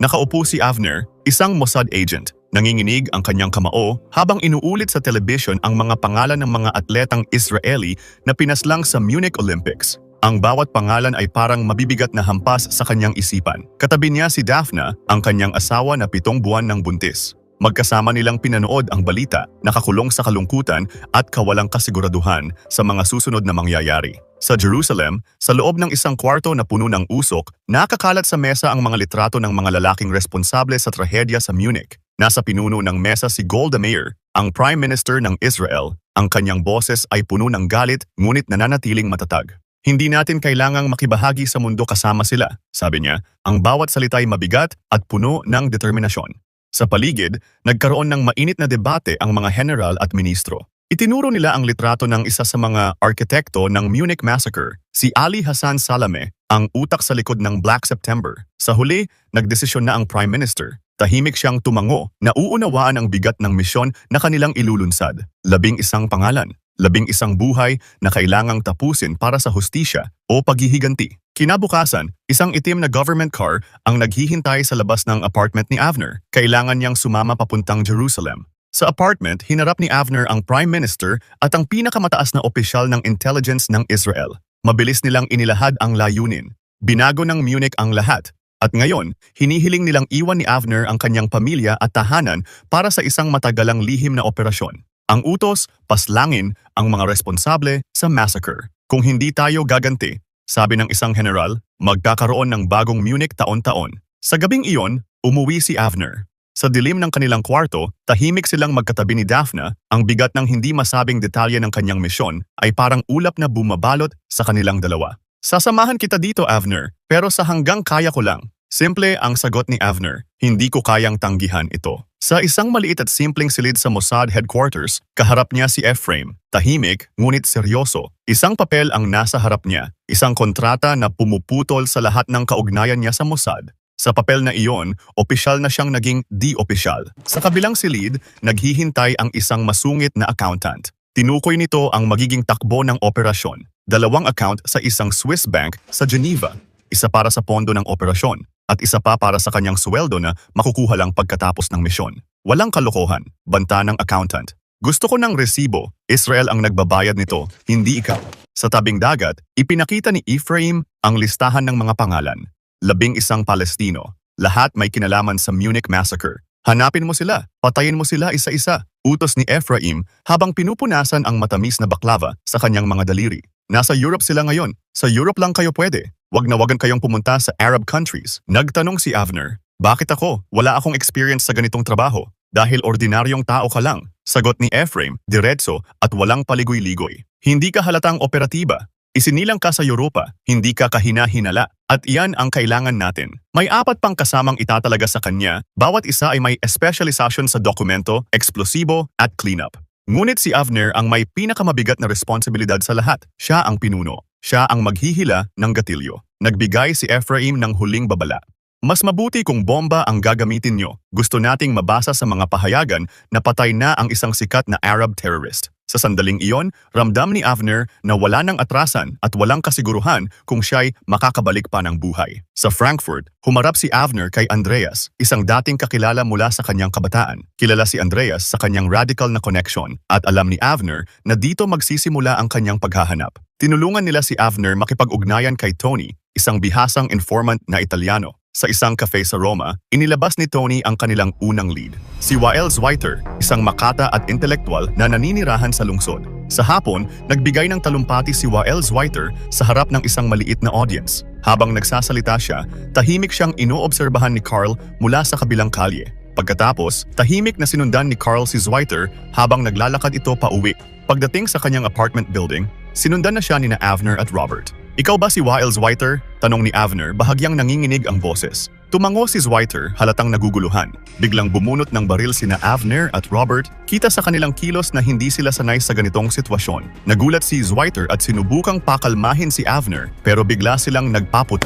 Nakaupo si Avner, isang Mossad agent. Nanginginig ang kanyang kamao habang inuulit sa telebisyon ang mga pangalan ng mga atletang Israeli na pinaslang sa Munich Olympics. Ang bawat pangalan ay parang mabibigat na hampas sa kanyang isipan. Katabi niya si Daphna, ang kanyang asawa na 7 buwan ng buntis. Magkasama nilang pinanood ang balita, nakakulong sa kalungkutan at kawalang kasiguraduhan sa mga susunod na mangyayari. Sa Jerusalem, sa loob ng isang kwarto na puno ng usok, nakakalat sa mesa ang mga litrato ng mga lalaking responsable sa trahedya sa Munich. Nasa pinuno ng mesa si Golda Meir, ang Prime Minister ng Israel. Ang kanyang boses ay puno ng galit ngunit nananatiling matatag. Hindi natin kailangang makibahagi sa mundo kasama sila, sabi niya. Ang bawat salita ay mabigat at puno ng determinasyon. Sa paligid, nagkaroon ng mainit na debate ang mga general at ministro. Itinuro nila ang litrato ng isa sa mga arkitekto ng Munich Massacre, si Ali Hassan Salameh, ang utak sa likod ng Black September. Sa huli, nagdesisyon na ang Prime Minister. Tahimik siyang tumango, nauunawaan ang bigat ng misyon na kanilang ilulunsad. 11 pangalan, 11 buhay na kailangang tapusin para sa hustisya o paghihiganti. Kinabukasan, isang itim na government car ang naghihintay sa labas ng apartment ni Avner. Kailangan niyang sumama papuntang Jerusalem. Sa apartment, hinarap ni Avner ang Prime Minister at ang pinakamataas na opisyal ng intelligence ng Israel. Mabilis nilang inilahad ang layunin. Binago ng Munich ang lahat. At ngayon, hinihiling nilang iwan ni Avner ang kanyang pamilya at tahanan para sa isang matagalang lihim na operasyon. Ang utos, paslangin ang mga responsable sa massacre. Kung hindi tayo gaganti, sabi ng isang general, magkakaroon ng bagong Munich taon-taon. Sa gabing iyon, umuwi si Avner. Sa dilim ng kanilang kwarto, tahimik silang magkatabi ni Daphna. Ang bigat ng hindi masabing detalye ng kanyang misyon ay parang ulap na bumabalot sa kanilang dalawa. Sasamahan kita dito, Avner, pero sa hanggang kaya ko lang. Simple ang sagot ni Avner, hindi ko kayang tanggihan ito. Sa isang maliit at simpleng silid sa Mossad headquarters, kaharap niya si Ephraim, tahimik ngunit seryoso. Isang papel ang nasa harap niya, isang kontrata na pumuputol sa lahat ng kaugnayan niya sa Mossad. Sa papel na iyon, opisyal na siyang naging di-opisyal. Sa kabilang silid, naghihintay ang isang masungit na accountant. Tinukoy nito ang magiging takbo ng operasyon. 2 account sa isang Swiss bank sa Geneva. Isa para sa pondo ng operasyon at isa pa para sa kanyang sweldo na makukuha lang pagkatapos ng misyon. Walang kalokohan, banta ng accountant. Gusto ko ng resibo, Israel ang nagbabayad nito, hindi ikaw. Sa tabing dagat, ipinakita ni Ephraim ang listahan ng mga pangalan. 11 Palestino, lahat may kinalaman sa Munich Massacre. Hanapin mo sila, patayin mo sila isa-isa. Utos ni Ephraim habang pinupunasan ang matamis na baklava sa kanyang mga daliri. Nasa Europe sila ngayon. Sa Europe lang kayo pwede. Wag na wagan kayong pumunta sa Arab countries. Nagtanong si Avner, bakit ako? Wala akong experience sa ganitong trabaho. Dahil ordinaryong tao ka lang. Sagot ni Ephraim, diretso at walang paligoy-ligoy. Hindi ka halatang operatiba. Isinilang ka sa Europa, hindi ka kahina-hinala. At iyan ang kailangan natin. May 4 pang kasamang itatalaga sa kanya, bawat isa ay may espesyalisasyon sa dokumento, eksplosibo at cleanup. Ngunit si Avner ang may pinakamabigat na responsibilidad sa lahat. Siya ang pinuno. Siya ang maghihila ng gatilyo. Nagbigay si Ephraim ng huling babala. Mas mabuti kung bomba ang gagamitin nyo. Gusto nating mabasa sa mga pahayagan na patay na ang isang sikat na Arab terrorist. Sa sandaling iyon, ramdam ni Avner na wala ng atrasan at walang kasiguruhan kung siya'y makakabalik pa ng buhay. Sa Frankfurt, humarap si Avner kay Andreas, isang dating kakilala mula sa kanyang kabataan. Kilala si Andreas sa kanyang radical na connection at alam ni Avner na dito magsisimula ang kanyang paghahanap. Tinulungan nila si Avner makipag-ugnayan kay Tony, isang bihasang informant na Italyano. Sa isang cafe sa Roma, inilabas ni Tony ang kanilang unang lead. Si Wael Zweiter, isang makata at intelektual na naninirahan sa lungsod. Sa hapon, nagbigay ng talumpati si Wael Zweiter sa harap ng isang maliit na audience. Habang nagsasalita siya, tahimik siyang inoobserbahan ni Carl mula sa kabilang kalye. Pagkatapos, tahimik na sinundan ni Carl si Zweiter habang naglalakad ito pa uwi. Pagdating sa kanyang apartment building, sinundan na siya ni Avner at Robert. Ikaw ba si Wael Zweiter? Tanong ni Avner, bahagyang nanginginig ang boses. Tumango si Zweiter, halatang naguguluhan. Biglang bumunot ng baril sina Avner at Robert, kita sa kanilang kilos na hindi sila sanay sa ganitong sitwasyon. Nagulat si Zweiter at sinubukang pakalmahin si Avner, pero bigla silang nagpaput.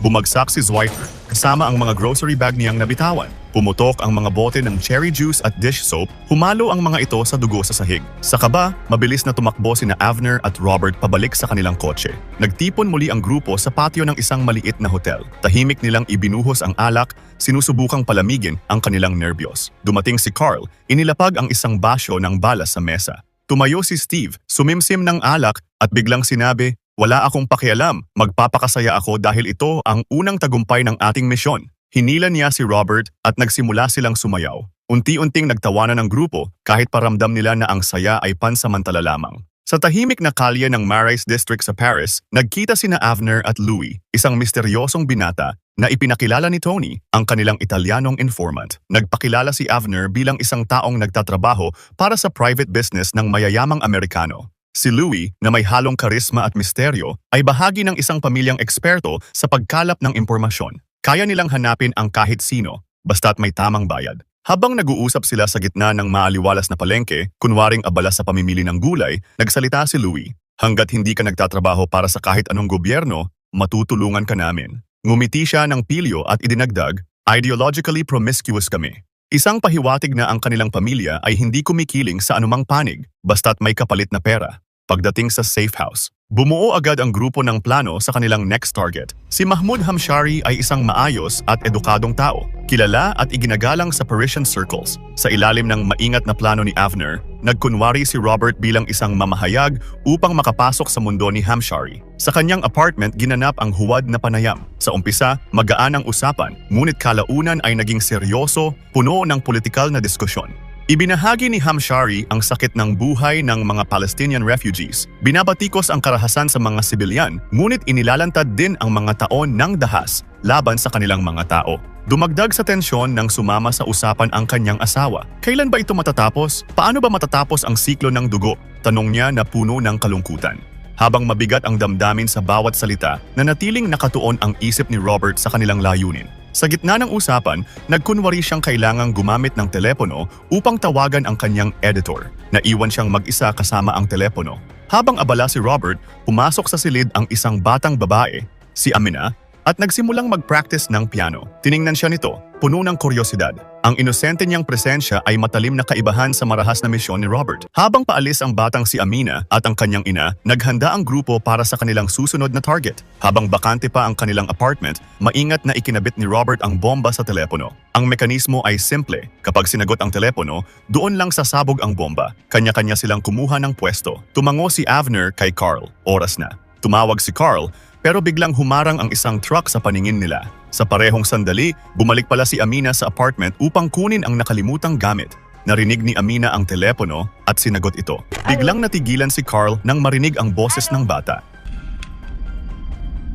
Bumagsak si Zweiter, kasama ang mga grocery bag niyang nabitawan. Pumutok ang mga bote ng cherry juice at dish soap, humalo ang mga ito sa dugo sa sahig. Sa kaba, mabilis na tumakbo sina Avner at Robert pabalik sa kanilang kotse. Nagtipon muli ang grupo sa patio ng isang maliit na hotel. Tahimik nilang ibinuhos ang alak, sinusubukang palamigin ang kanilang nerbiyos. Dumating si Carl, inilapag ang isang basyo ng balas sa mesa. Tumayo si Steve, sumimsim ng alak at biglang sinabi, "Wala akong pakialam, magpapakasaya ako dahil ito ang unang tagumpay ng ating misyon." Hinila niya si Robert at nagsimula silang sumayaw. Unti-unting nagtawanan ng grupo kahit paramdam nila na ang saya ay pansamantala lamang. Sa tahimik na kalye ng Marais District sa Paris, nagkita sina Avner at Louis, isang misteryosong binata na ipinakilala ni Tony, ang kanilang Italianong informant. Nagpakilala si Avner bilang isang taong nagtatrabaho para sa private business ng mayayamang Amerikano. Si Louis, na may halong karisma at misteryo, ay bahagi ng isang pamilyang eksperto sa pagkalap ng impormasyon. Kaya nilang hanapin ang kahit sino, basta't may tamang bayad. Habang nag-uusap sila sa gitna ng maaliwalas na palengke, kunwaring abala sa pamimili ng gulay, nagsalita si Louis, "Hanggat hindi ka nagtatrabaho para sa kahit anong gobyerno, matutulungan ka namin." Ngumiti siya ng pilyo at idinagdag, "Ideologically promiscuous kami." Isang pahiwatig na ang kanilang pamilya ay hindi kumikiling sa anumang panig, basta't may kapalit na pera. Pagdating sa safe house, bumuo agad ang grupo ng plano sa kanilang next target. Si Mahmoud Hamshari ay isang maayos at edukadong tao, kilala at iginagalang sa Parisian circles. Sa ilalim ng maingat na plano ni Avner, nagkunwari si Robert bilang isang mamahayag upang makapasok sa mundo ni Hamshari. Sa kanyang apartment, ginanap ang huwad na panayam. Sa umpisa, magaan ang usapan, ngunit kalaunan ay naging seryoso, puno ng politikal na diskusyon. Ibinahagi ni Hamshari ang sakit ng buhay ng mga Palestinian refugees. Binabatikos ang karahasan sa mga sibilyan, ngunit inilalantad din ang mga taon ng dahas laban sa kanilang mga tao. Dumagdag sa tensyon nang sumama sa usapan ang kanyang asawa. Kailan ba ito matatapos? Paano ba matatapos ang siklo ng dugo? Tanong niya na puno ng kalungkutan. Habang mabigat ang damdamin sa bawat salita, nanatiling nakatuon ang isip ni Robert sa kanilang layunin. Sa gitna ng usapan, nagkunwari siyang kailangang gumamit ng telepono upang tawagan ang kanyang editor. Naiwan siyang mag-isa kasama ang telepono. Habang abala si Robert, pumasok sa silid ang isang batang babae, si Amina, at nagsimulang mag-practice ng piano. Tiningnan siya nito, puno ng kuryosidad. Ang inosente niyang presensya ay matalim na kaibahan sa marahas na misyon ni Robert. Habang paalis ang batang si Amina at ang kanyang ina, naghanda ang grupo para sa kanilang susunod na target. Habang bakante pa ang kanilang apartment, maingat na ikinabit ni Robert ang bomba sa telepono. Ang mekanismo ay simple. Kapag sinagot ang telepono, doon lang sasabog ang bomba. Kanya-kanya silang kumuha ng pwesto. Tumango si Avner kay Carl. Oras na. Tumawag si Carl, pero biglang humarang ang isang truck sa paningin nila. Sa parehong sandali, bumalik pala si Amina sa apartment upang kunin ang nakalimutang gamit. Narinig ni Amina ang telepono at sinagot ito. Biglang natigilan si Carl nang marinig ang boses ng bata.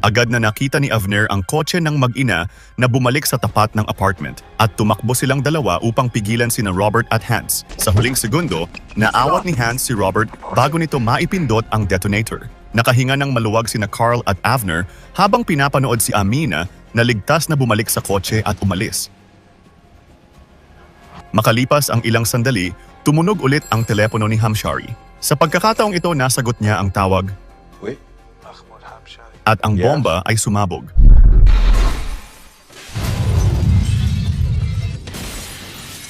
Agad na nakita ni Avner ang kotse ng mag-ina na bumalik sa tapat ng apartment at tumakbo silang dalawa upang pigilan sina Robert at Hans. Sa huling segundo, naawat ni Hans si Robert bago nito maipindot ang detonator. Nakahinga ng maluwag sina Carl at Avner habang pinapanood si Amina na ligtas na bumalik sa kotse at umalis. Makalipas ang ilang sandali, tumunog ulit ang telepono ni Hamshari. Sa pagkakataong ito, nasagot niya ang tawag at ang bomba ay sumabog.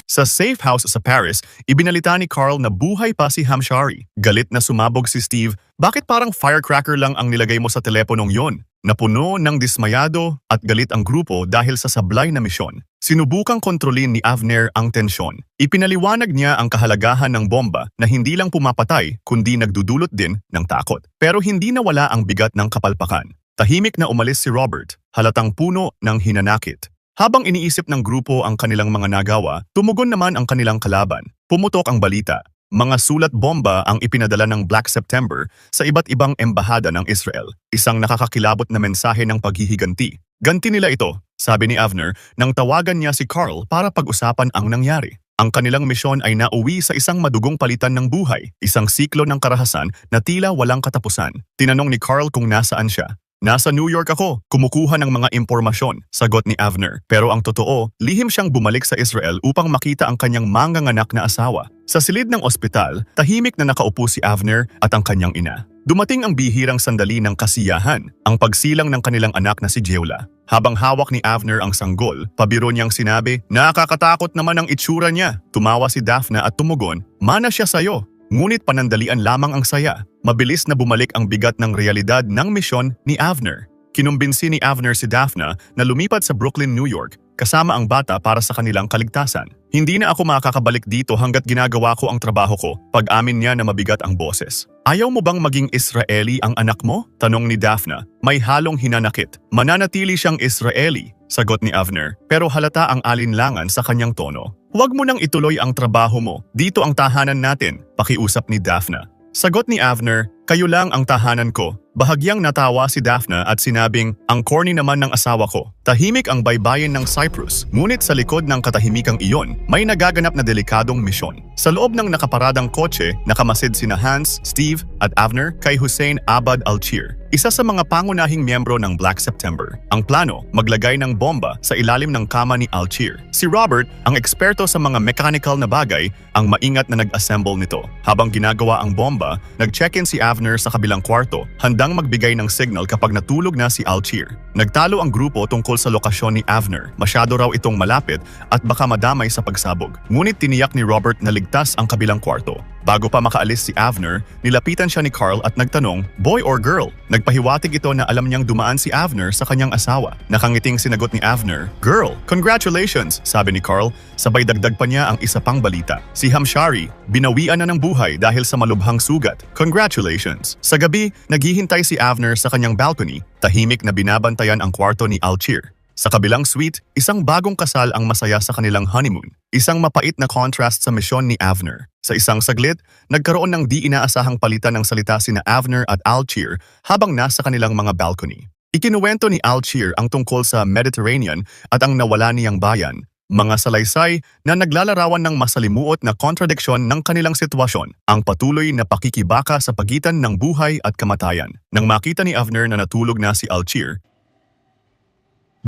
Sa safe house sa Paris, ibinalita ni Carl na buhay pa si Hamshari. Galit na sumabog si Steve, "Bakit parang firecracker lang ang nilagay mo sa teleponong yon?" Napuno ng dismayado at galit ang grupo dahil sa sablay na misyon. Sinubukang kontrolin ni Avner ang tensyon. Ipinaliwanag niya ang kahalagahan ng bomba na hindi lang pumapatay kundi nagdudulot din ng takot. Pero hindi nawala ang bigat ng kapalpakan. Tahimik na umalis si Robert, halatang puno ng hinanakit. Habang iniisip ng grupo ang kanilang mga nagawa, tumugon naman ang kanilang kalaban. Pumutok ang balita. Mga sulat bomba ang ipinadala ng Black September sa iba't ibang embahada ng Israel. Isang nakakakilabot na mensahe ng paghihiganti. Ganti nila ito, sabi ni Avner, nang tawagan niya si Carl para pag-usapan ang nangyari. Ang kanilang misyon ay nauwi sa isang madugong palitan ng buhay, isang siklo ng karahasan na tila walang katapusan. Tinanong ni Carl kung nasaan siya. "Nasa New York ako, kumukuha ng mga impormasyon," sagot ni Avner. Pero ang totoo, lihim siyang bumalik sa Israel upang makita ang kanyang manganganak na asawa. Sa silid ng ospital, tahimik na nakaupo si Avner at ang kanyang ina. Dumating ang bihirang sandali ng kasiyahan, ang pagsilang ng kanilang anak na si Jeola. Habang hawak ni Avner ang sanggol, pabiro niyang sinabi, "Nakakatakot naman ang itsura niya." Tumawa si Daphne at tumugon, "Mana siya sayo." Ngunit panandalian lamang ang saya. Mabilis na bumalik ang bigat ng realidad ng misyon ni Avner. Kinumbinsi ni Avner si Daphne na lumipat sa Brooklyn, New York, kasama ang bata para sa kanilang kaligtasan. "Hindi na ako makakabalik dito hanggat ginagawa ko ang trabaho ko," pag-amin niya na mabigat ang boses. "Ayaw mo bang maging Israeli ang anak mo?" tanong ni Daphne. May halong hinanakit. "Mananatili siyang Israeli," sagot ni Avner, pero halata ang alinlangan sa kanyang tono. "Huwag mo nang ituloy ang trabaho mo. Dito ang tahanan natin," pakiusap ni Daphne. Sagot ni Avner, "Kayo lang ang tahanan ko." Bahagyang natawa si Daphne at sinabing, "Ang corny naman ng asawa ko." Tahimik ang baybayin ng Cyprus, ngunit sa likod ng katahimikang iyon, may nagaganap na delikadong misyon. Sa loob ng nakaparadang kotse, nakamasid sina Hans, Steve at Avner kay Hussein Abad Alchir, isa sa mga pangunahing miyembro ng Black September. Ang plano, maglagay ng bomba sa ilalim ng kama ni Alchir. Si Robert, ang eksperto sa mga mechanical na bagay, ang maingat na nag-assemble nito. Habang ginagawa ang bomba, nag-check-in si Avner sa kabilang kwarto, handang magbigay ng signal kapag natulog na si Alchir. Nagtalo ang grupo tungkol sa lokasyon ni Avner. Masyado raw itong malapit at baka madamay sa pagsabog. Ngunit tiniyak ni Robert na ligtas ang kabilang kwarto. Bago pa makaalis si Avner, nilapitan siya ni Carl at nagtanong, "Boy or girl?" Nagpahiwatig ito na alam niyang dumaan si Avner sa kanyang asawa. Nakangiting sinagot ni Avner, "Girl, congratulations," sabi ni Carl. Sabay dagdag pa niya ang isa pang balita. Si Hamshari, binawian na ng buhay dahil sa malubhang sugat. Congratulations. Sa gabi, naghihintay si Avner sa kanyang balcony, tahimik na binabantayan ang kwarto ni Alchir. Sa kabilang suite, isang bagong kasal ang masaya sa kanilang honeymoon. Isang mapait na contrast sa misyon ni Avner. Sa isang saglit, nagkaroon ng di inaasahang palitan ng salita sina Avner at Alchir habang nasa kanilang mga balcony. Ikinuwento ni Alchir ang tungkol sa Mediterranean at ang nawala niyang bayan, mga salaysay na naglalarawan ng masalimuot na kontradiksyon ng kanilang sitwasyon, ang patuloy na pakikibaka sa pagitan ng buhay at kamatayan. Nang makita ni Avner na natulog na si Alchir,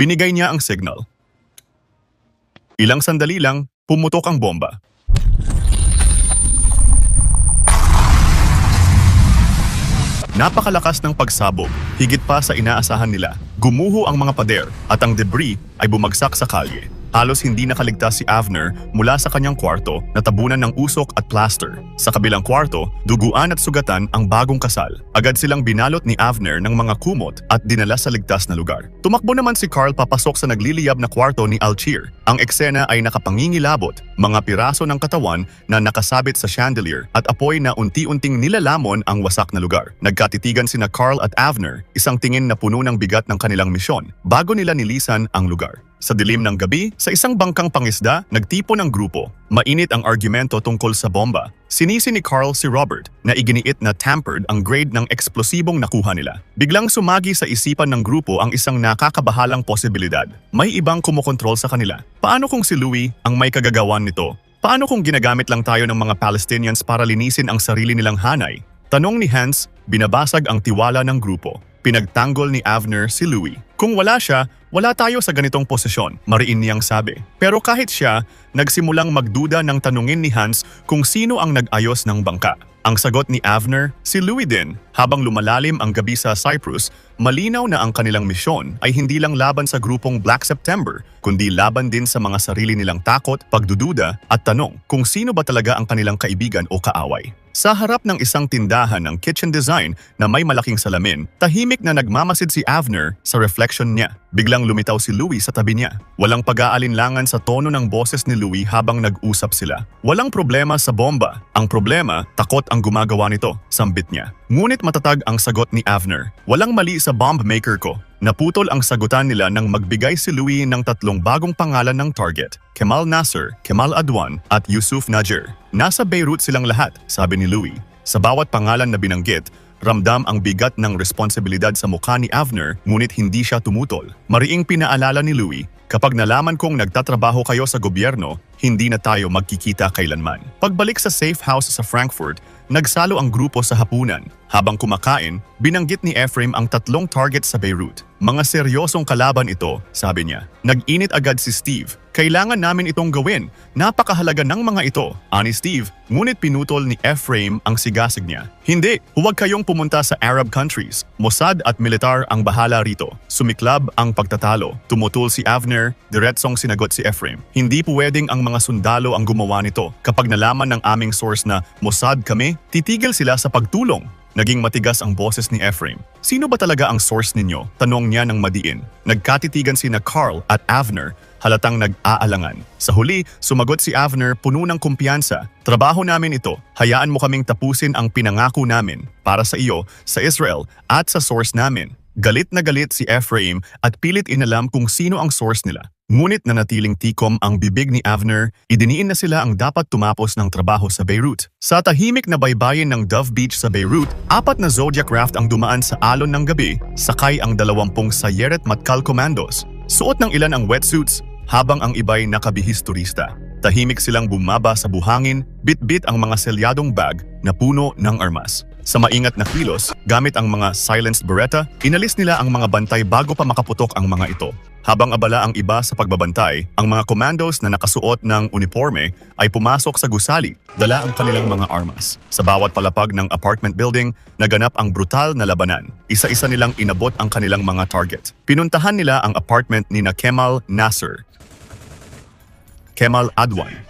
binigay niya ang signal. Ilang sandali lang, pumutok ang bomba. Napakalakas ng pagsabog, higit pa sa inaasahan nila. Gumuho ang mga pader at ang debris ay bumagsak sa kalye. Halos hindi nakaligtas si Avner mula sa kanyang kwarto na tabunan ng usok at plaster. Sa kabilang kwarto, duguan at sugatan ang bagong kasal. Agad silang binalot ni Avner ng mga kumot at dinala sa ligtas na lugar. Tumakbo naman si Carl papasok sa nagliliyab na kwarto ni Alchir. Ang eksena ay nakapangingilabot, mga piraso ng katawan na nakasabit sa chandelier at apoy na unti-unting nilalamon ang wasak na lugar. Nagkatitigan sina Carl at Avner, isang tingin na puno ng bigat ng kanilang misyon, bago nila nilisan ang lugar. Sa dilim ng gabi, sa isang bangkang pangisda, nagtipon ang grupo. Mainit ang argumento tungkol sa bomba. Sinisi ni Carl si Robert na iginiit na tampered ang grade ng eksplosibong nakuha nila. Biglang sumagi sa isipan ng grupo ang isang nakakabahalang posibilidad. May ibang kumokontrol sa kanila. Paano kung si Louis ang may kagagawan nito? Paano kung ginagamit lang tayo ng mga Palestinians para linisin ang sarili nilang hanay? Tanong ni Hans, binabasag ang tiwala ng grupo. Pinagtanggol ni Avner si Louis. "Kung wala siya, wala tayo sa ganitong posisyon," mariin niyang sabi. Pero kahit siya, nagsimulang magduda ng tanungin ni Hans kung sino ang nag-ayos ng bangka. Ang sagot ni Avner, si Louis din. Habang lumalalim ang gabi sa Cyprus, malinaw na ang kanilang misyon ay hindi lang laban sa grupong Black September, kundi laban din sa mga sarili nilang takot, pagdududa at tanong kung sino ba talaga ang kanilang kaibigan o kaaway. Sa harap ng isang tindahan ng kitchen design na may malaking salamin, tahimik na nagmamasid si Avner sa reflection niya. Biglang lumitaw si Louis sa tabi niya. Walang pag-aalinlangan sa tono ng boses ni Louis habang nag-usap sila. "Walang problema sa bomba. Ang problema, takot ang gumagawa nito," sambit niya. Ngunit matatag ang sagot ni Avner. "Walang mali sa bomb maker ko." Naputol ang sagutan nila nang magbigay si Louis ng 3 bagong pangalan ng target, Kemal Nasser, Kemal Adwan at Yusuf Najjar. "Nasa Beirut silang lahat," sabi ni Louis. Sa bawat pangalan na binanggit, ramdam ang bigat ng responsibilidad sa mukha ni Avner, ngunit hindi siya tumutol. Mariing pinaalala ni Louis, "Kapag nalaman kong nagtatrabaho kayo sa gobyerno, hindi na tayo magkikita kailanman." Pagbalik sa safe house sa Frankfurt, nagsalo ang grupo sa hapunan. Habang kumakain, binanggit ni Ephraim ang 3 target sa Beirut. Mga seryosong kalaban ito, sabi niya. Nag-init agad si Steve. Kailangan namin itong gawin. Napakahalaga ng mga ito, ani Steve. Ngunit pinutol ni Ephraim ang sigasig niya. Hindi, huwag kayong pumunta sa Arab countries. Mossad at militar ang bahala rito. Sumiklab ang pagtatalo. Tumutul si Avner, diretsong sinagot si Ephraim. Hindi pwedeng ang mga sundalo ang gumawa nito. Kapag nalaman ng aming source na Mossad kami, titigil sila sa pagtulong. Naging matigas ang boses ni Ephraim. Sino ba talaga ang source ninyo? Tanong niya ng madiin. Nagkatitigan sina Carl at Avner, halatang nag-aalangan. Sa huli, sumagot si Avner puno ng kumpiyansa. Trabaho namin ito. Hayaan mo kaming tapusin ang pinangako namin para sa iyo, sa Israel at sa source namin. Galit na galit si Ephraim at pilit inalam kung sino ang source nila. Ngunit nanatiling tikom ang bibig ni Avner, idiniin na sila ang dapat tumapos ng trabaho sa Beirut. Sa tahimik na baybayin ng Dove Beach sa Beirut, 4 na Zodiac raft ang dumaan sa alon ng gabi, sakay ang 20 Sayeret Matkal Commandos. Suot ng ilan ang wetsuits, habang ang iba'y nakabihis turista. Tahimik silang bumaba sa buhangin, bit-bit ang mga selyadong bag na puno ng armas. Sa maingat na kilos, gamit ang mga silenced Beretta, inalis nila ang mga bantay bago pa makaputok ang mga ito. Habang abala ang iba sa pagbabantay, ang mga commandos na nakasuot ng uniforme ay pumasok sa gusali, dala ang kanilang mga armas. Sa bawat palapag ng apartment building, naganap ang brutal na labanan. Isa-isa nilang inabot ang kanilang mga target. Pinuntahan nila ang apartment ni na Kemal Nasser, Kemal Adwan,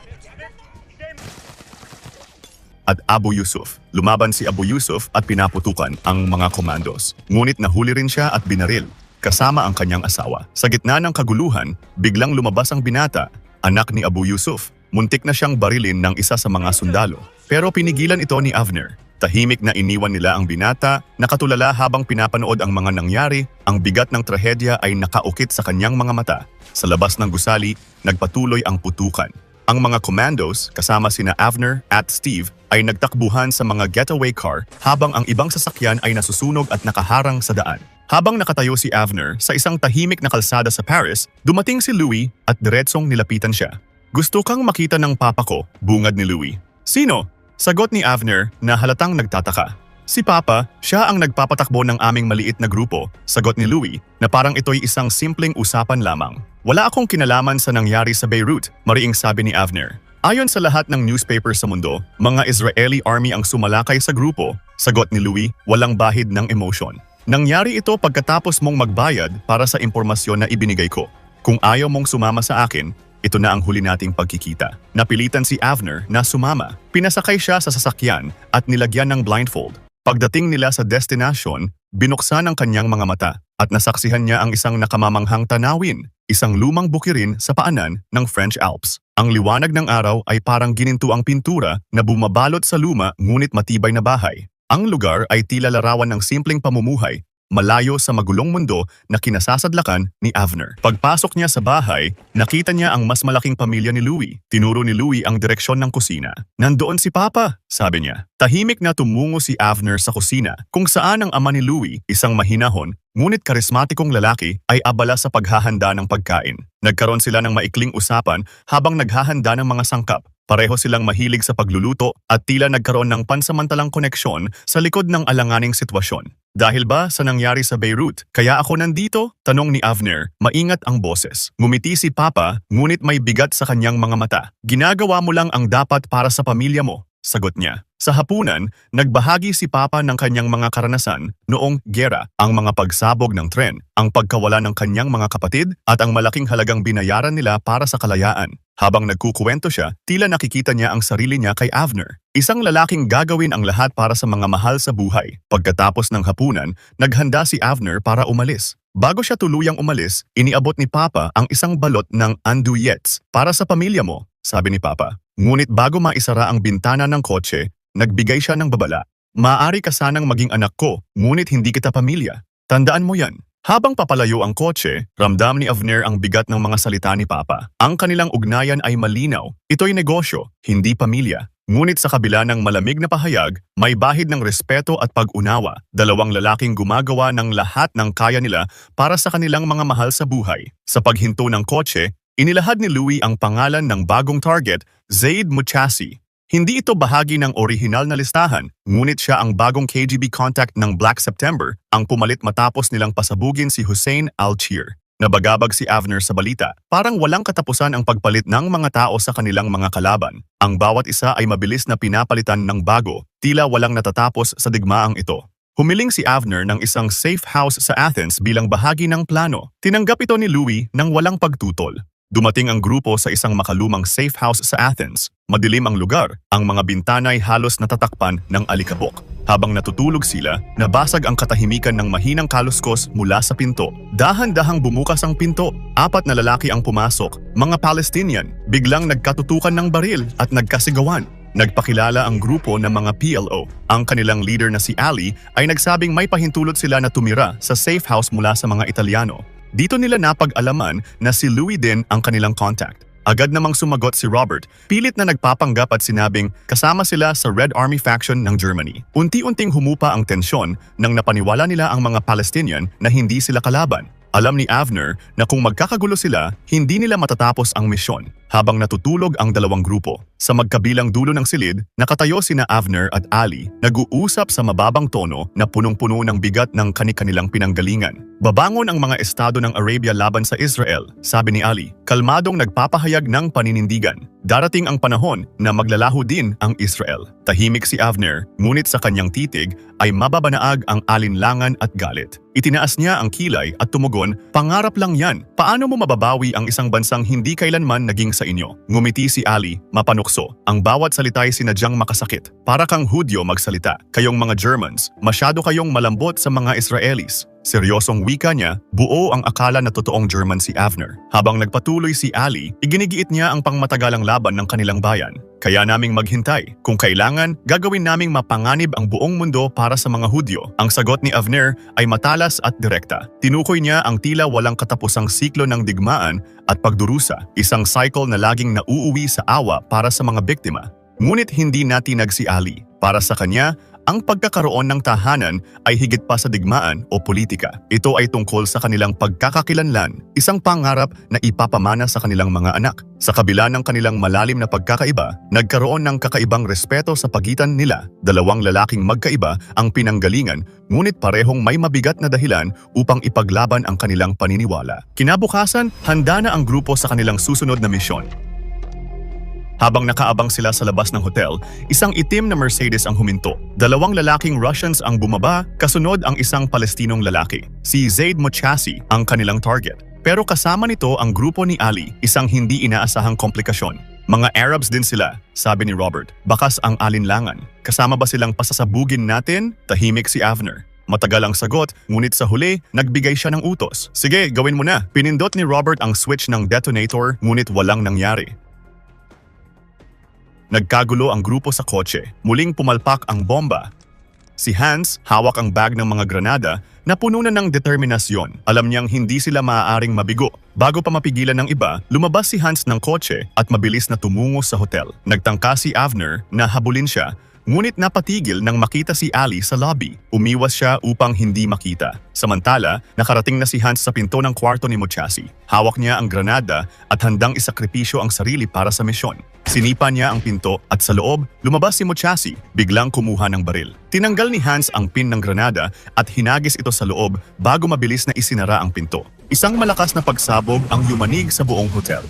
at Abu Yusuf. Lumaban si Abu Yusuf at pinaputukan ang mga commandos. Ngunit nahuli rin siya at binaril, kasama ang kanyang asawa. Sa gitna ng kaguluhan, biglang lumabas ang binata, anak ni Abu Yusuf. Muntik na siyang barilin ng isa sa mga sundalo. Pero pinigilan ito ni Avner. Tahimik na iniwan nila ang binata, nakatulala habang pinapanood ang mga nangyari, ang bigat ng trahedya ay nakaukit sa kanyang mga mata. Sa labas ng gusali, nagpatuloy ang putukan. Ang mga commandos, kasama sina Avner at Steve, ay nagtakbuhan sa mga getaway car habang ang ibang sasakyan ay nasusunog at nakaharang sa daan. Habang nakatayo si Avner sa isang tahimik na kalsada sa Paris, dumating si Louis at diretsong nilapitan siya. Gusto kang makita ng papa ko, bungad ni Louis. Sino? Sagot ni Avner na halatang nagtataka. Si Papa, siya ang nagpapatakbo ng aming maliit na grupo, sagot ni Louis na parang ito'y isang simpleng usapan lamang. Wala akong kinalaman sa nangyari sa Beirut, mariing sabi ni Avner. Ayon sa lahat ng newspaper sa mundo, mga Israeli army ang sumalakay sa grupo, sagot ni Louis, walang bahid ng emosyon. Nangyari ito pagkatapos mong magbayad para sa impormasyon na ibinigay ko. Kung ayaw mong sumama sa akin, ito na ang huli nating pagkikita. Napilitan si Avner na sumama. Pinasakay siya sa sasakyan at nilagyan ng blindfold. Pagdating nila sa destinasyon, binuksan ang kanyang mga mata at nasaksihan niya ang isang nakamamanghang tanawin, isang lumang bukirin sa paanan ng French Alps. Ang liwanag ng araw ay parang ginintuang pintura na bumabalot sa luma ngunit matibay na bahay. Ang lugar ay tila larawan ng simpleng pamumuhay, malayo sa magulong mundo na kinasasadlakan ni Avner. Pagpasok niya sa bahay, nakita niya ang mas malaking pamilya ni Louis. Tinuro ni Louis ang direksyon ng kusina. Nandoon si Papa, sabi niya. Tahimik na tumungo si Avner sa kusina, kung saan ang ama ni Louis, isang mahinahon, ngunit karismatikong lalaki, ay abala sa paghahanda ng pagkain. Nagkaroon sila ng maikling usapan habang naghahanda ng mga sangkap. Pareho silang mahilig sa pagluluto at tila nagkaroon ng pansamantalang koneksyon sa likod ng alanganing sitwasyon. Dahil ba sa nangyari sa Beirut, kaya ako nandito? Tanong ni Avner, maingat ang boses. Ngumiti si Papa, ngunit may bigat sa kanyang mga mata. Ginagawa mo lang ang dapat para sa pamilya mo, sagot niya. Sa hapunan, nagbahagi si Papa ng kanyang mga karanasan noong gera, ang mga pagsabog ng tren, ang pagkawala ng kanyang mga kapatid at ang malaking halagang binayaran nila para sa kalayaan. Habang nagkukuwento siya, tila nakikita niya ang sarili niya kay Avner. Isang lalaking gagawin ang lahat para sa mga mahal sa buhay. Pagkatapos ng hapunan, naghanda si Avner para umalis. Bago siya tuluyang umalis, iniabot ni Papa ang isang balot ng andouillettes para sa pamilya mo, sabi ni Papa. Ngunit bago maisara ang bintana ng kotse, nagbigay siya ng babala. Maaari ka sanang maging anak ko, ngunit hindi kita pamilya. Tandaan mo yan. Habang papalayo ang kotse, ramdam ni Avner ang bigat ng mga salita ni Papa. Ang kanilang ugnayan ay malinaw. Ito'y negosyo, hindi pamilya. Ngunit sa kabila ng malamig na pahayag, may bahid ng respeto at pag-unawa. Dalawang lalaking gumagawa ng lahat ng kaya nila para sa kanilang mga mahal sa buhay. Sa paghinto ng kotse, inilahad ni Louis ang pangalan ng bagong target, Zaid Muchasi. Hindi ito bahagi ng orihinal na listahan, ngunit siya ang bagong KGB contact ng Black September ang pumalit matapos nilang pasabugin si Hussein Al-Shir. Nabagabag si Avner sa balita, parang walang katapusan ang pagpalit ng mga tao sa kanilang mga kalaban. Ang bawat isa ay mabilis na pinapalitan ng bago, tila walang natatapos sa digmaang ito. Humiling si Avner ng isang safe house sa Athens bilang bahagi ng plano. Tinanggap ito ni Louis nang walang pagtutol. Dumating ang grupo sa isang makalumang safe house sa Athens. Madilim ang lugar, ang mga bintana ay halos natatakpan ng alikabok. Habang natutulog sila, nabasag ang katahimikan ng mahinang kaluskos mula sa pinto. Dahan-dahang bumukas ang pinto. 4 na lalaki ang pumasok, mga Palestinian. Biglang nagkatutukan ng baril at nagkasigawan. Nagpakilala ang grupo ng mga PLO. Ang kanilang leader na si Ali ay nagsabing may pahintulot sila na tumira sa safe house mula sa mga Italyano. Dito nila napag-alaman na si Louis din ang kanilang contact. Agad namang sumagot si Robert, pilit na nagpapanggap at sinabing kasama sila sa Red Army faction ng Germany. Unti-unting humupa ang tensyon nang napaniwala nila ang mga Palestinian na hindi sila kalaban. Alam ni Avner na kung magkakagulo sila, hindi nila matatapos ang misyon. Habang natutulog ang dalawang grupo, sa magkabilang dulo ng silid, nakatayo sina Avner at Ali, nag-uusap sa mababang tono na punong-puno ng bigat ng kani-kanilang pinanggalingan. Babangon ang mga estado ng Arabia laban sa Israel, sabi ni Ali, kalmadong nagpapahayag ng paninindigan. Darating ang panahon na maglalaho din ang Israel. Tahimik si Avner, ngunit sa kanyang titig ay mababanaag ang alinlangan at galit. Itinaas niya ang kilay at tumugon, pangarap lang yan. Paano mo mababawi ang isang bansang hindi kailanman naging sa inyo? Ngumiti si Ali, mapanukso. Ang bawat salita ay sinadyang makasakit. Para kang Hudyo magsalita. Kayong mga Germans, masyado kayong malambot sa mga Israelis. Seryosong wika niya, buo ang akala na totoong German si Avner. Habang nagpatuloy si Ali, iginigiit niya ang pangmatagalang laban ng kanilang bayan. Kaya naming maghintay. Kung kailangan, gagawin naming mapanganib ang buong mundo para sa mga Hudyo. Ang sagot ni Avner ay matalas at direkta. Tinukoy niya ang tila walang katapusang siklo ng digmaan at pagdurusa, isang cycle na laging nauuwi sa awa para sa mga biktima. Ngunit hindi natinag si Ali. Para sa kanya, ang pagkakaroon ng tahanan ay higit pa sa digmaan o politika. Ito ay tungkol sa kanilang pagkakakilanlan, isang pangarap na ipapamana sa kanilang mga anak. Sa kabila ng kanilang malalim na pagkakaiba, nagkaroon ng kakaibang respeto sa pagitan nila. Dalawang lalaking magkaiba ang pinanggalingan, ngunit parehong may mabigat na dahilan upang ipaglaban ang kanilang paniniwala. Kinabukasan, handa na ang grupo sa kanilang susunod na misyon. Habang nakaabang sila sa labas ng hotel, isang itim na Mercedes ang huminto. Dalawang lalaking Russians ang bumaba, kasunod ang isang Palestinong lalaki. Si Zaid Mochasi ang kanilang target. Pero kasama nito ang grupo ni Ali, isang hindi inaasahang komplikasyon. Mga Arabs din sila, sabi ni Robert. Bakas ang alinlangan. Kasama ba silang pasasabugin natin? Tahimik si Avner. Matagal ang sagot, ngunit sa huli, nagbigay siya ng utos. Sige, gawin mo na. Pinindot ni Robert ang switch ng detonator, ngunit walang nangyari. Nagkagulo ang grupo sa kotse. Muling pumalpak ang bomba. Si Hans, hawak ang bag ng mga granada na puno na ng determinasyon. Alam niyang hindi sila maaaring mabigo. Bago pa mapigilan ng iba, lumabas si Hans ng kotse at mabilis na tumungo sa hotel. Nagtangka si Avner na habulin siya, ngunit napatigil nang makita si Ali sa lobby. Umiwas siya upang hindi makita. Samantala, nakarating na si Hans sa pinto ng kwarto ni Mochasi. Hawak niya ang granada at handang isakripisyo ang sarili para sa misyon. Sinipa niya ang pinto at sa loob, lumabas si Mochasi, biglang kumuha ng baril. Tinanggal ni Hans ang pin ng granada at hinagis ito sa loob bago mabilis na isinara ang pinto. Isang malakas na pagsabog ang yumanig sa buong hotel.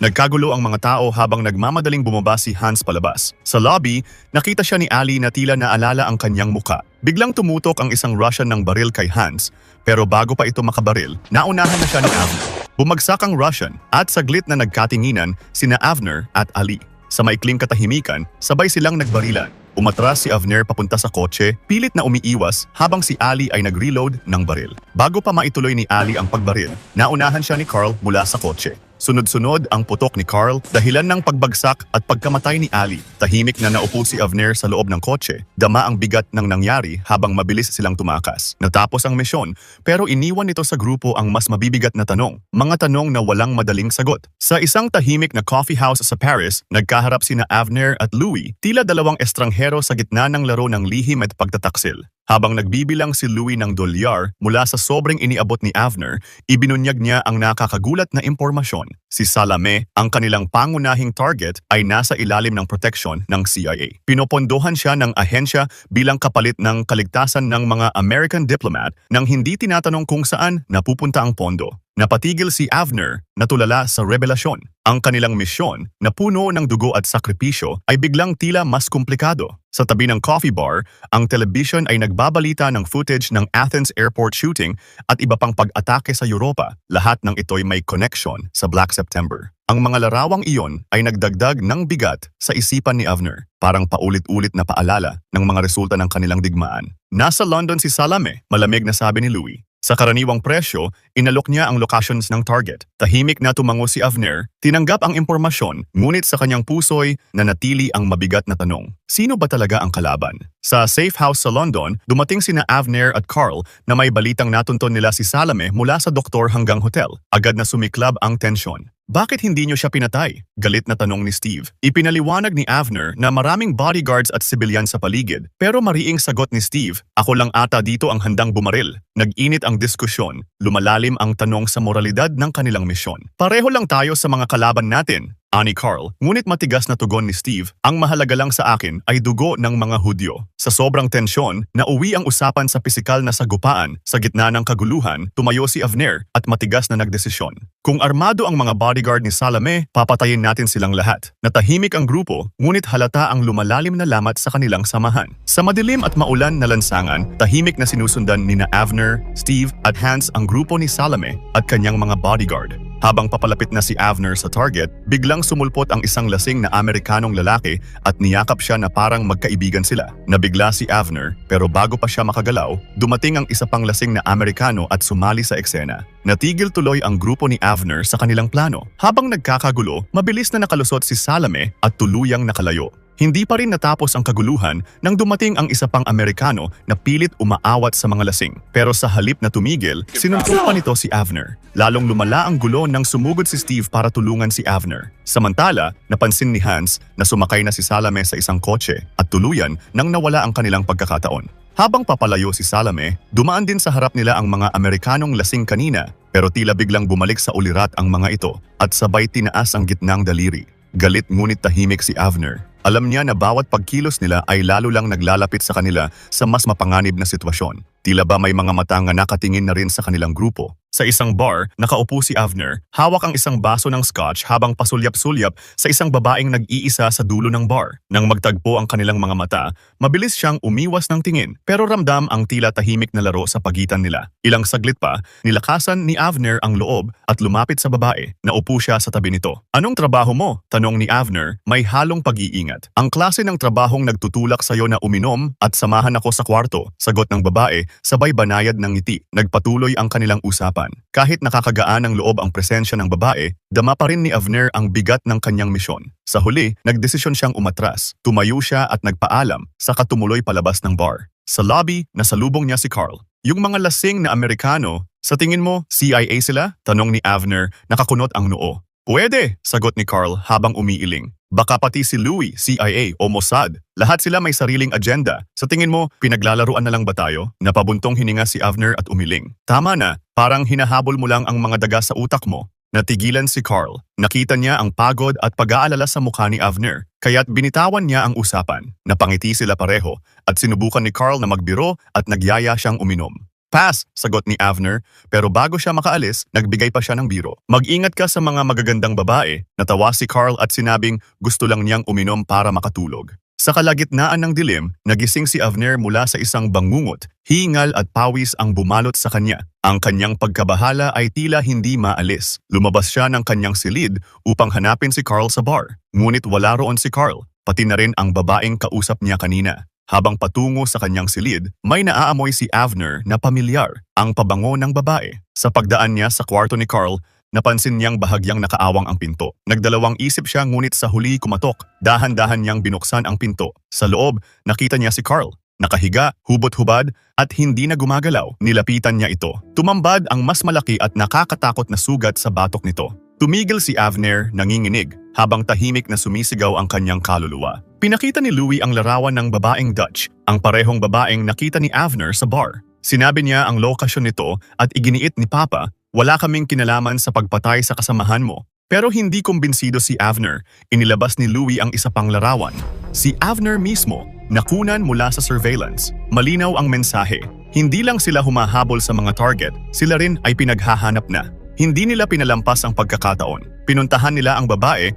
Nagkagulo ang mga tao habang nagmamadaling bumaba si Hans palabas. Sa lobby, nakita siya ni Ali na tila naalala ang kanyang muka. Biglang tumutok ang isang Russian ng baril kay Hans, pero bago pa ito makabaril, naunahan na siya ni Avner. Bumagsak ang Russian at saglit na nagkatinginan sina Avner at Ali. Sa maikling katahimikan, sabay silang nagbarilan. Umatras si Avner papunta sa kotse, pilit na umiiwas habang si Ali ay nag-reload ng baril. Bago pa maituloy ni Ali ang pagbaril, naunahan siya ni Carl mula sa kotse. Sunod-sunod ang putok ni Carl, dahilan ng pagbagsak at pagkamatay ni Ali. Tahimik na naupo si Avner sa loob ng kotse. Dama ang bigat ng nangyari habang mabilis silang tumakas. Natapos ang misyon, pero iniwan nito sa grupo ang mas mabibigat na tanong. Mga tanong na walang madaling sagot. Sa isang tahimik na coffee house sa Paris, nagkaharap sina Avner at Louis, tila dalawang estranghero sa gitna ng laro ng lihim at pagtataksil. Habang nagbibilang si Louie ng dolyar mula sa sobrang iniabot ni Avner, ibinunyag niya ang nakakagulat na impormasyon. Si Salame, ang kanilang pangunahing target, ay nasa ilalim ng proteksyon ng CIA. Pinopondohan siya ng ahensya bilang kapalit ng kaligtasan ng mga American diplomat nang hindi tinatanong kung saan napupunta ang pondo. Napatigil si Avner na tulala sa revelasyon. Ang kanilang misyon na puno ng dugo at sakripisyo ay biglang tila mas komplikado. Sa tabi ng coffee bar, ang television ay nagbabalita ng footage ng Athens airport shooting at iba pang pag-atake sa Europa. Lahat ng ito'y may connection sa Black September. Ang mga larawang iyon ay nagdagdag ng bigat sa isipan ni Avner, parang paulit-ulit na paalala ng mga resulta ng kanilang digmaan. Nasa London si Salame, malamig na sabi ni Louie. Sa karaniwang presyo, inalok niya ang locations ng target. Tahimik na tumango si Avner, tinanggap ang impormasyon, ngunit sa kanyang puso'y nanatili ang mabigat na tanong. Sino ba talaga ang kalaban? Sa safe house sa London, dumating sina Avner at Carl na may balitang natunton nila si Salame mula sa doktor hanggang hotel. Agad na sumiklab ang tensyon. Bakit hindi niyo siya pinatay? Galit na tanong ni Steve. Ipinaliwanag ni Avner na maraming bodyguards at sibilyan sa paligid. Pero mariing sagot ni Steve, ako lang ata dito ang handang bumaril. Nag-init ang diskusyon, lumalalim ang tanong sa moralidad ng kanilang misyon. Pareho lang tayo sa mga kalaban natin, ani Carl. Ngunit matigas na tugon ni Steve, ang mahalaga lang sa akin ay dugo ng mga Hudyo. Sa sobrang tensyon, nauwi ang usapan sa pisikal na sagupaan. Sa gitna ng kaguluhan, tumayo si Avner at matigas na nagdesisyon. Kung armado ang mga bodyguard ni Salame, papatayin natin silang lahat. Natahimik ang grupo, ngunit halata ang lumalalim na lamat sa kanilang samahan. Sa madilim at maulan na lansangan, tahimik na sinusundan ni Avner, Steve at Hans ang grupo ni Salame at kanyang mga bodyguard. Habang papalapit na si Avner sa target, biglang sumulpot ang isang lasing na Amerikanong lalaki at niyakap siya na parang magkaibigan sila. Nabigla si Avner, pero bago pa siya makagalaw, dumating ang isa pang lasing na Amerikano at sumali sa eksena. Natigil tuloy ang grupo ni Avner sa kanilang plano. Habang nagkakagulo, mabilis na nakalusot si Salame at tuluyang nakalayo. Hindi pa rin natapos ang kaguluhan nang dumating ang isa pang Amerikano na pilit umaawat sa mga lasing. Pero sa halip na tumigil, sinuntok pa nito si Avner. Lalong lumala ang gulo nang sumugod si Steve para tulungan si Avner. Samantala, napansin ni Hans na sumakay na si Salame sa isang kotse at tuluyan nang nawala ang kanilang pagkakataon. Habang papalayo si Salame, dumaan din sa harap nila ang mga Amerikanong lasing kanina, pero tila biglang bumalik sa ulirat ang mga ito at sabay tinaas ang gitnang daliri. Galit ngunit tahimik si Avner. Alam niya na bawat pagkilos nila ay lalo lang naglalapit sa kanila sa mas mapanganib na sitwasyon. Tila ba may mga mata nga nakatingin na rin sa kanilang grupo. Sa isang bar, nakaupo si Avner, hawak ang isang baso ng scotch habang pasulyap-sulyap sa isang babaeng nag-iisa sa dulo ng bar. Nang magtagpo ang kanilang mga mata, mabilis siyang umiwas ng tingin pero ramdam ang tila tahimik na laro sa pagitan nila. Ilang saglit pa, nilakasan ni Avner ang loob at lumapit sa babae. Naupo siya sa tabi nito. Anong trabaho mo? Tanong ni Avner, may halong pag-iingat. Ang klase ng trabahong nagtutulak sa'yo na uminom at samahan ako sa kwarto, sagot ng babae, sabay banayad ng ngiti. Nagpatuloy ang kanilang usapan. Kahit nakakagaan ng loob ang presensya ng babae, dama pa rin ni Avner ang bigat ng kanyang misyon. Sa huli, nagdesisyon siyang umatras. Tumayo siya at nagpaalam, saka tumuloy palabas ng bar. Sa lobby, nasalubong niya si Carl. Yung mga lasing na Amerikano, sa tingin mo, CIA sila? Tanong ni Avner, nakakunot ang noo. Pwede, sagot ni Carl habang umiiling. Baka pati si Louie, CIA o Mossad. Lahat sila may sariling agenda. Sa tingin mo, pinaglalaruan na lang ba tayo? Napabuntong hininga si Avner at umiling. Tama na, parang hinahabol mo lang ang mga daga sa utak mo. Natigilan si Carl. Nakita niya ang pagod at pag-aalala sa mukha ni Avner. Kaya't binitawan niya ang usapan. Napangiti sila pareho at sinubukan ni Carl na magbiro at nagyaya siyang uminom. Pass, sagot ni Avner, pero bago siya makaalis, nagbigay pa siya ng biro. Mag-ingat ka sa mga magagandang babae. Natawa si Carl at sinabing gusto lang niyang uminom para makatulog. Sa kalagitnaan ng dilim, nagising si Avner mula sa isang bangungot. Hingal at pawis ang bumalot sa kanya. Ang kanyang pagkabahala ay tila hindi maalis. Lumabas siya ng kanyang silid upang hanapin si Carl sa bar. Ngunit wala roon si Carl, pati na rin ang babaeng kausap niya kanina. Habang patungo sa kanyang silid, may naaamoy si Avner na pamilyar, ang pabango ng babae. Sa pagdaan niya sa kwarto ni Carl, napansin niyang bahagyang nakaawang ang pinto. Nagdalawang isip siya ngunit sa huli kumatok. Dahan-dahan niyang binuksan ang pinto. Sa loob, nakita niya si Carl. Nakahiga, hubot-hubad at hindi na gumagalaw. Nilapitan niya ito. Tumambad ang mas malaki at nakakatakot na sugat sa batok nito. Tumigil si Avner, nanginginig, habang tahimik na sumisigaw ang kanyang kaluluwa. Pinakita ni Louie ang larawan ng babaeng Dutch, ang parehong babaeng nakita ni Avner sa bar. Sinabi niya ang lokasyon nito at iginiit ni Papa, "Wala kaming kinalaman sa pagpatay sa kasamahan mo." Pero hindi kumbinsido si Avner, inilabas ni Louie ang isa pang larawan. Si Avner mismo, nakunan mula sa surveillance. Malinaw ang mensahe. Hindi lang sila humahabol sa mga target, sila rin ay pinaghahanap na. Hindi nila pinalampas ang pagkakataon. Pinuntahan nila ang babae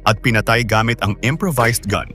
at pinatay gamit ang improvised gun.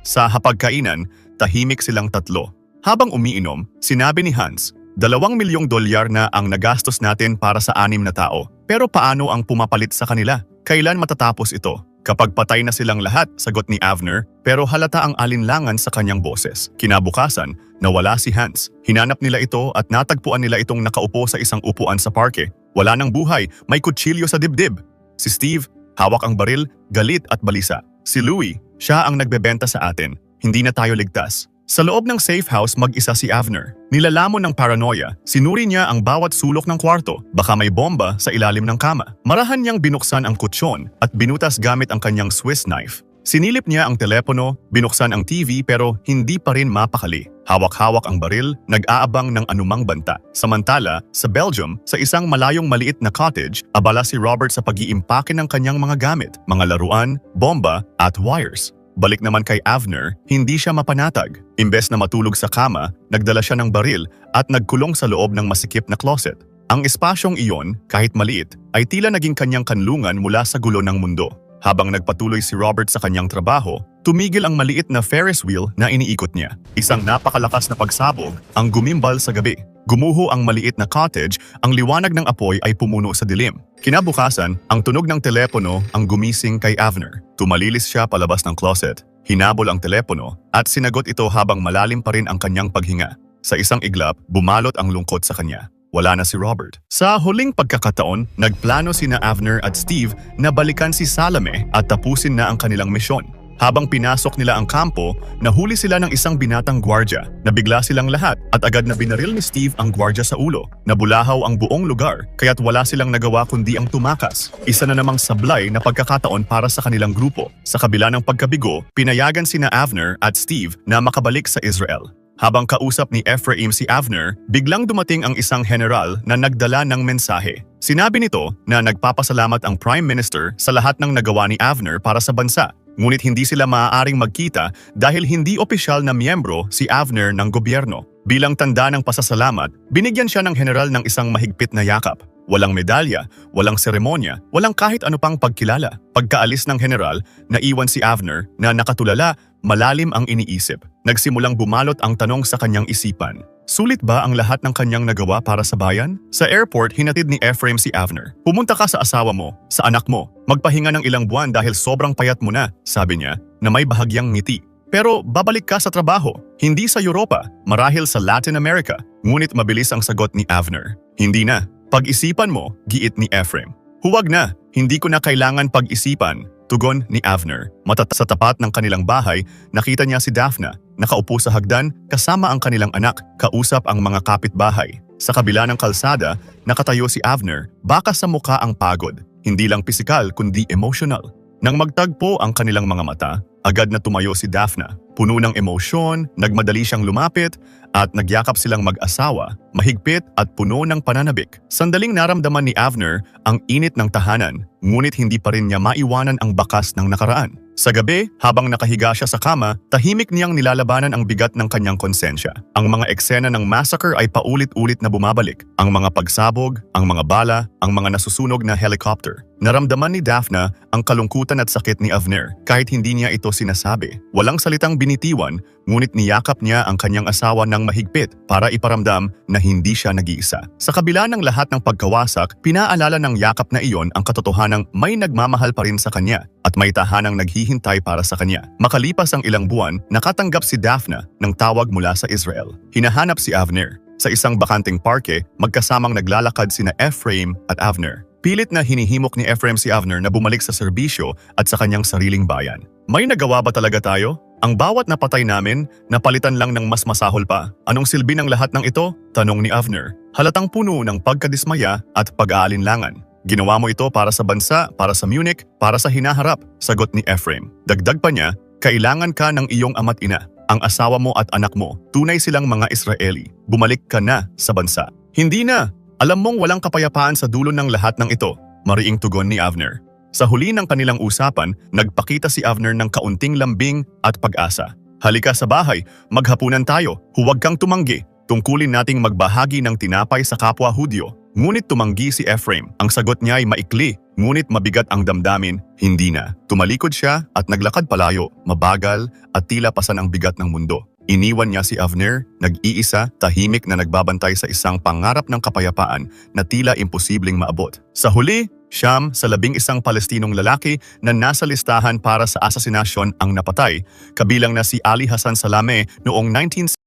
Sa hapagkainan, tahimik silang tatlo. Habang umiinom, sinabi ni Hans, $2 milyong na ang nagastos natin para sa 6 na tao. Pero paano ang pumapalit sa kanila? Kailan matatapos ito? Kapag patay na silang lahat, sagot ni Avner, pero halata ang alinlangan sa kanyang boses. Kinabukasan, nawala si Hans. Hinanap nila ito at natagpuan nila itong nakaupo sa isang upuan sa parke. Wala ng buhay, may kutsilyo sa dibdib. Si Steve, hawak ang baril, galit at balisa. Si Louie, siya ang nagbebenta sa atin. Hindi na tayo ligtas. Sa loob ng safe house mag-isa si Avner. Nilalamon ng paranoia, sinuri niya ang bawat sulok ng kwarto, baka may bomba sa ilalim ng kama. Marahan niyang binuksan ang kutsyon at binutas gamit ang kanyang Swiss knife. Sinilip niya ang telepono, binuksan ang TV pero hindi pa rin mapakali. Hawak-hawak ang baril, nag-aabang ng anumang banta. Samantala, sa Belgium, sa isang malayong maliit na cottage, abala si Robert sa pag-iimpake ng kanyang mga gamit, mga laruan, bomba at wires. Balik naman kay Avner, hindi siya mapanatag. Imbes na matulog sa kama, nagdala siya ng baril at nagkulong sa loob ng masikip na closet. Ang espasyong iyon, kahit maliit, ay tila naging kanyang kanlungan mula sa gulo ng mundo. Habang nagpatuloy si Robert sa kanyang trabaho, tumigil ang maliit na Ferris wheel na iniikot niya. Isang napakalakas na pagsabog ang gumimbal sa gabi. Gumuho ang maliit na cottage, ang liwanag ng apoy ay pumuno sa dilim. Kinabukasan, ang tunog ng telepono ang gumising kay Avner. Tumalilis siya palabas ng closet. Hinabol ang telepono at sinagot ito habang malalim pa rin ang kanyang paghinga. Sa isang iglap, bumalot ang lungkot sa kanya. Wala na si Robert. Sa huling pagkakataon, nagplano sina Avner at Steve na balikan si Salome at tapusin na ang kanilang misyon. Habang pinasok nila ang kampo, nahuli sila ng isang binatang gwardya. Nabigla silang lahat at agad na binaril ni Steve ang gwardya sa ulo. Nabulahaw ang buong lugar kaya't wala silang nagawa kundi ang tumakas. Isa na namang sablay na pagkakataon para sa kanilang grupo. Sa kabila ng pagkabigo, pinayagan sina Avner at Steve na makabalik sa Israel. Habang kausap ni Ephraim si Avner, biglang dumating ang isang general na nagdala ng mensahe. Sinabi nito na nagpapasalamat ang Prime Minister sa lahat ng nagawa ni Avner para sa bansa. Ngunit hindi sila maaaring magkita dahil hindi opisyal na miyembro si Avner ng gobyerno. Bilang tanda ng pasasalamat, binigyan siya ng general ng isang mahigpit na yakap. Walang medalya, walang seremonya, walang kahit ano pang pagkilala. Pagkaalis ng general, naiwan si Avner na nakatulala, malalim ang iniisip. Nagsimulang bumalot ang tanong sa kanyang isipan. Sulit ba ang lahat ng kanyang nagawa para sa bayan? Sa airport, hinatid ni Ephraim si Avner. Pumunta ka sa asawa mo, sa anak mo. Magpahinga ng ilang buwan dahil sobrang payat mo na, sabi niya, na may bahagyang ngiti. Pero babalik ka sa trabaho, hindi sa Europa, marahil sa Latin America. Ngunit mabilis ang sagot ni Avner. Hindi na. Pag-isipan mo, giit ni Ephraim. Huwag na, hindi ko na kailangan pag-isipan, tugon ni Avner. Sa tapat ng kanilang bahay, nakita niya si Daphne, nakaupo sa hagdan kasama ang kanilang anak, kausap ang mga kapitbahay. Sa kabila ng kalsada, nakatayo si Avner, baka sa mukha ang pagod, hindi lang pisikal kundi emotional. Nang magtagpo ang kanilang mga mata, agad na tumayo si Daphne. Puno ng emosyon, nagmadali siyang lumapit at nagyakap silang mag-asawa, mahigpit at puno ng pananabik. Sandaling naramdaman ni Avner ang init ng tahanan, ngunit hindi pa rin niya maiwanan ang bakas ng nakaraan. Sa gabi, habang nakahiga siya sa kama, tahimik niyang nilalabanan ang bigat ng kanyang konsensya. Ang mga eksena ng massacre ay paulit-ulit na bumabalik. Ang mga pagsabog, ang mga bala, ang mga nasusunog na helicopter. Naramdaman ni Daphne ang kalungkutan at sakit ni Avner kahit hindi niya ito sinasabi. Walang salitang binitiwan, ngunit niyakap niya ang kanyang asawa ng mahigpit para iparamdam na hindi siya nag-iisa. Sa kabila ng lahat ng pagkawasak, pinaalala ng yakap na iyon ang katotohanang may nagmamahal pa rin sa kanya at may tahanang naghihintay para sa kanya. Makalipas ang ilang buwan, nakatanggap si Daphne ng tawag mula sa Israel. Hinahanap si Avner. Sa isang bakanting parke, magkasamang naglalakad sina Ephraim at Avner. Pilit na hinihimok ni Ephraim si Avner na bumalik sa serbisyo at sa kanyang sariling bayan. May nagawa ba talaga tayo? Ang bawat napatay namin, napalitan lang ng mas masahol pa. Anong silbi ng lahat ng ito? Tanong ni Avner. Halatang puno ng pagkadismaya at pag-aalinlangan. Ginawa mo ito para sa bansa, para sa Munich, para sa hinaharap, sagot ni Ephraim. Dagdag pa niya, kailangan ka ng iyong ama't ina. Ang asawa mo at anak mo, tunay silang mga Israeli. Bumalik ka na sa bansa. Hindi na! Alam mong walang kapayapaan sa dulo ng lahat ng ito, mariing tugon ni Avner. Sa huli ng kanilang usapan, nagpakita si Avner ng kaunting lambing at pag-asa. Halika sa bahay, maghapunan tayo, huwag kang tumanggi. Tungkulin nating magbahagi ng tinapay sa kapwa Hudyo. Ngunit tumanggi si Ephraim. Ang sagot niya ay maikli, ngunit mabigat ang damdamin, hindi na. Tumalikod siya at naglakad palayo, mabagal at tila pasan ang bigat ng mundo. Iniwan niya si Avner, nag-iisa, tahimik na nagbabantay sa isang pangarap ng kapayapaan na tila imposibleng maabot. Sa huli, siyam sa 11 Palestinong lalaki na nasa listahan para sa asasinasyon ang napatay, kabilang na si Ali Hassan Salame noong